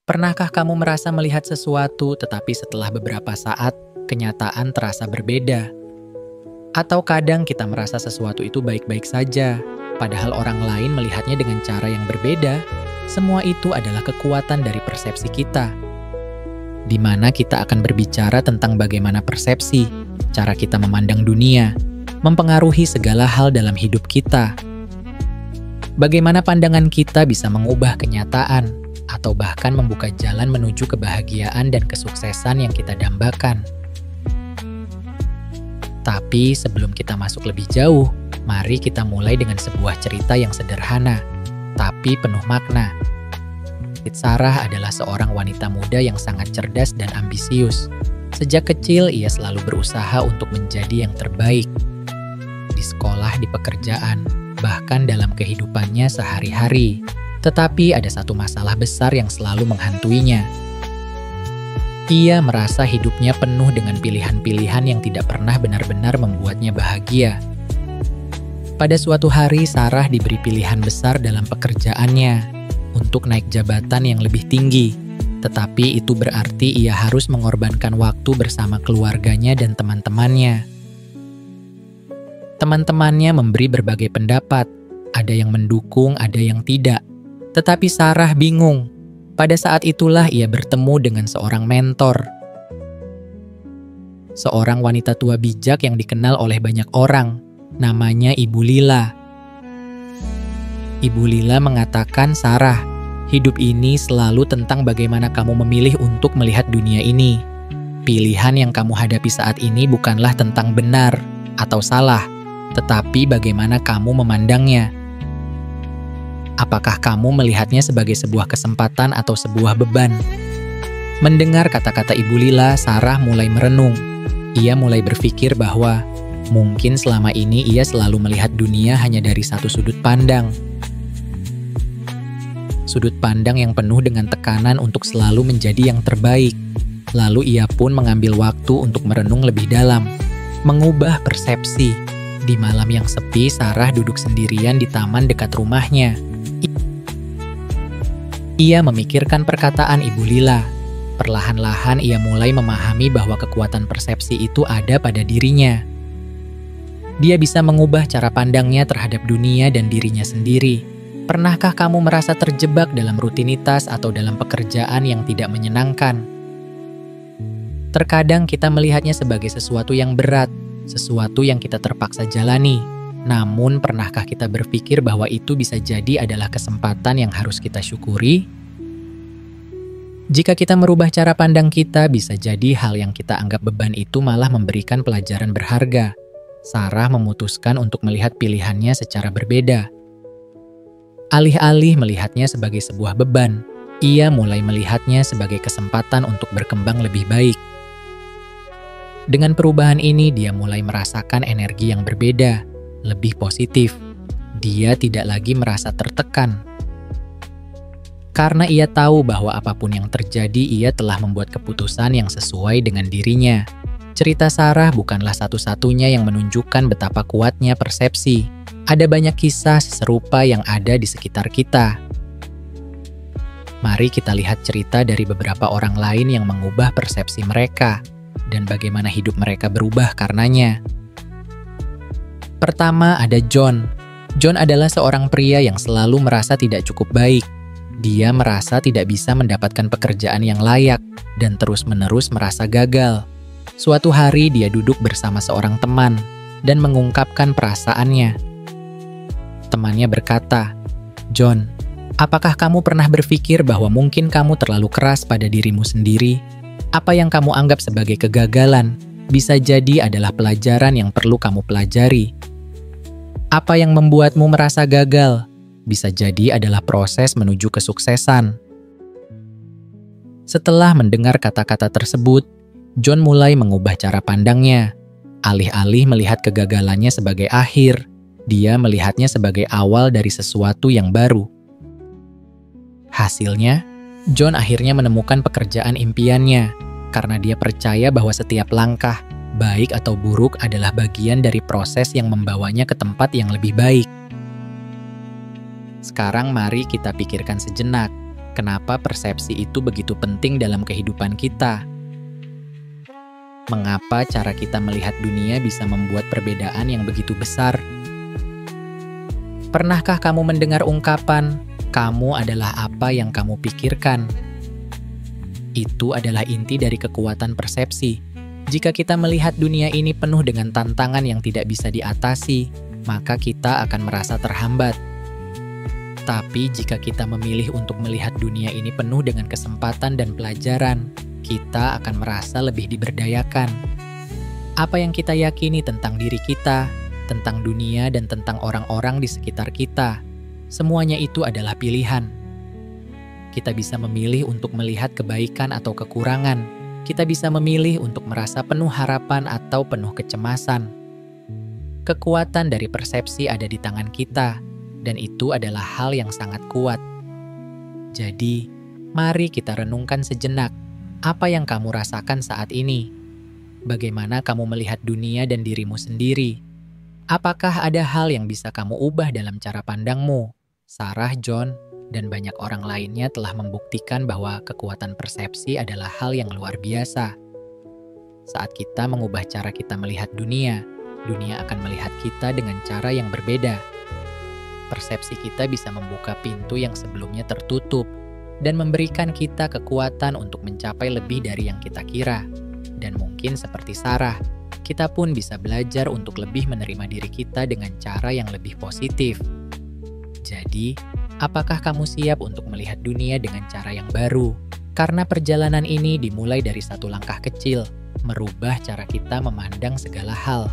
Pernahkah kamu merasa melihat sesuatu tetapi setelah beberapa saat, kenyataan terasa berbeda? Atau kadang kita merasa sesuatu itu baik-baik saja, padahal orang lain melihatnya dengan cara yang berbeda. Semua itu adalah kekuatan dari persepsi kita, di mana kita akan berbicara tentang bagaimana persepsi, cara kita memandang dunia, mempengaruhi segala hal dalam hidup kita. Bagaimana pandangan kita bisa mengubah kenyataan, atau bahkan membuka jalan menuju kebahagiaan dan kesuksesan yang kita dambakan. Tapi sebelum kita masuk lebih jauh, mari kita mulai dengan sebuah cerita yang sederhana, tapi penuh makna. Sarah adalah seorang wanita muda yang sangat cerdas dan ambisius. Sejak kecil, ia selalu berusaha untuk menjadi yang terbaik. Di sekolah, di pekerjaan, bahkan dalam kehidupannya sehari-hari. Tetapi ada satu masalah besar yang selalu menghantuinya. Ia merasa hidupnya penuh dengan pilihan-pilihan yang tidak pernah benar-benar membuatnya bahagia. Pada suatu hari, Sarah diberi pilihan besar dalam pekerjaannya untuk naik jabatan yang lebih tinggi. Tetapi itu berarti ia harus mengorbankan waktu bersama keluarganya dan teman-temannya. Teman-temannya memberi berbagai pendapat, ada yang mendukung, ada yang tidak. Tetapi Sarah bingung. Pada saat itulah ia bertemu dengan seorang mentor. Seorang wanita tua bijak yang dikenal oleh banyak orang. Namanya Ibu Lila. Ibu Lila mengatakan, "Sarah, hidup ini selalu tentang bagaimana kamu memilih untuk melihat dunia ini. Pilihan yang kamu hadapi saat ini bukanlah tentang benar atau salah, tetapi bagaimana kamu memandangnya. Apakah kamu melihatnya sebagai sebuah kesempatan atau sebuah beban?" Mendengar kata-kata Ibu Lila, Sarah mulai merenung. Ia mulai berpikir bahwa mungkin selama ini ia selalu melihat dunia hanya dari satu sudut pandang. Sudut pandang yang penuh dengan tekanan untuk selalu menjadi yang terbaik. Lalu ia pun mengambil waktu untuk merenung lebih dalam, mengubah persepsi. Di malam yang sepi, Sarah duduk sendirian di taman dekat rumahnya. Ia memikirkan perkataan Ibu Lila. Perlahan-lahan ia mulai memahami bahwa kekuatan persepsi itu ada pada dirinya. Dia bisa mengubah cara pandangnya terhadap dunia dan dirinya sendiri. Pernahkah kamu merasa terjebak dalam rutinitas atau dalam pekerjaan yang tidak menyenangkan? Terkadang kita melihatnya sebagai sesuatu yang berat, sesuatu yang kita terpaksa jalani. Namun, pernahkah kita berpikir bahwa itu bisa jadi adalah kesempatan yang harus kita syukuri? Jika kita merubah cara pandang kita, bisa jadi hal yang kita anggap beban itu malah memberikan pelajaran berharga. Sarah memutuskan untuk melihat pilihannya secara berbeda. Alih-alih melihatnya sebagai sebuah beban, ia mulai melihatnya sebagai kesempatan untuk berkembang lebih baik. Dengan perubahan ini, dia mulai merasakan energi yang berbeda, lebih positif. Dia tidak lagi merasa tertekan. Karena ia tahu bahwa apapun yang terjadi, ia telah membuat keputusan yang sesuai dengan dirinya. Cerita Sarah bukanlah satu-satunya yang menunjukkan betapa kuatnya persepsi. Ada banyak kisah serupa yang ada di sekitar kita. Mari kita lihat cerita dari beberapa orang lain yang mengubah persepsi mereka dan bagaimana hidup mereka berubah karenanya. Pertama ada John. John adalah seorang pria yang selalu merasa tidak cukup baik. Dia merasa tidak bisa mendapatkan pekerjaan yang layak dan terus-menerus merasa gagal. Suatu hari dia duduk bersama seorang teman dan mengungkapkan perasaannya. Temannya berkata, "John, apakah kamu pernah berpikir bahwa mungkin kamu terlalu keras pada dirimu sendiri? Apa yang kamu anggap sebagai kegagalan bisa jadi adalah pelajaran yang perlu kamu pelajari. Apa yang membuatmu merasa gagal bisa jadi adalah proses menuju kesuksesan." Setelah mendengar kata-kata tersebut, John mulai mengubah cara pandangnya. Alih-alih melihat kegagalannya sebagai akhir, dia melihatnya sebagai awal dari sesuatu yang baru. Hasilnya, John akhirnya menemukan pekerjaan impiannya karena dia percaya bahwa setiap langkah, baik atau buruk, adalah bagian dari proses yang membawanya ke tempat yang lebih baik. Sekarang mari kita pikirkan sejenak. Kenapa persepsi itu begitu penting dalam kehidupan kita? Mengapa cara kita melihat dunia bisa membuat perbedaan yang begitu besar? Pernahkah kamu mendengar ungkapan, "Kamu adalah apa yang kamu pikirkan"? Itu adalah inti dari kekuatan persepsi. Jika kita melihat dunia ini penuh dengan tantangan yang tidak bisa diatasi, maka kita akan merasa terhambat. Tapi jika kita memilih untuk melihat dunia ini penuh dengan kesempatan dan pelajaran, kita akan merasa lebih diberdayakan. Apa yang kita yakini tentang diri kita, tentang dunia, dan tentang orang-orang di sekitar kita, semuanya itu adalah pilihan. Kita bisa memilih untuk melihat kebaikan atau kekurangan. Kita bisa memilih untuk merasa penuh harapan atau penuh kecemasan. Kekuatan dari persepsi ada di tangan kita, dan itu adalah hal yang sangat kuat. Jadi, mari kita renungkan sejenak. Apa yang kamu rasakan saat ini? Bagaimana kamu melihat dunia dan dirimu sendiri? Apakah ada hal yang bisa kamu ubah dalam cara pandangmu? Sarah, John, dan banyak orang lainnya telah membuktikan bahwa kekuatan persepsi adalah hal yang luar biasa. Saat kita mengubah cara kita melihat dunia, dunia akan melihat kita dengan cara yang berbeda. Persepsi kita bisa membuka pintu yang sebelumnya tertutup dan memberikan kita kekuatan untuk mencapai lebih dari yang kita kira. Dan mungkin seperti Sarah, kita pun bisa belajar untuk lebih menerima diri kita dengan cara yang lebih positif. Jadi, apakah kamu siap untuk melihat dunia dengan cara yang baru? Karena perjalanan ini dimulai dari satu langkah kecil, merubah cara kita memandang segala hal.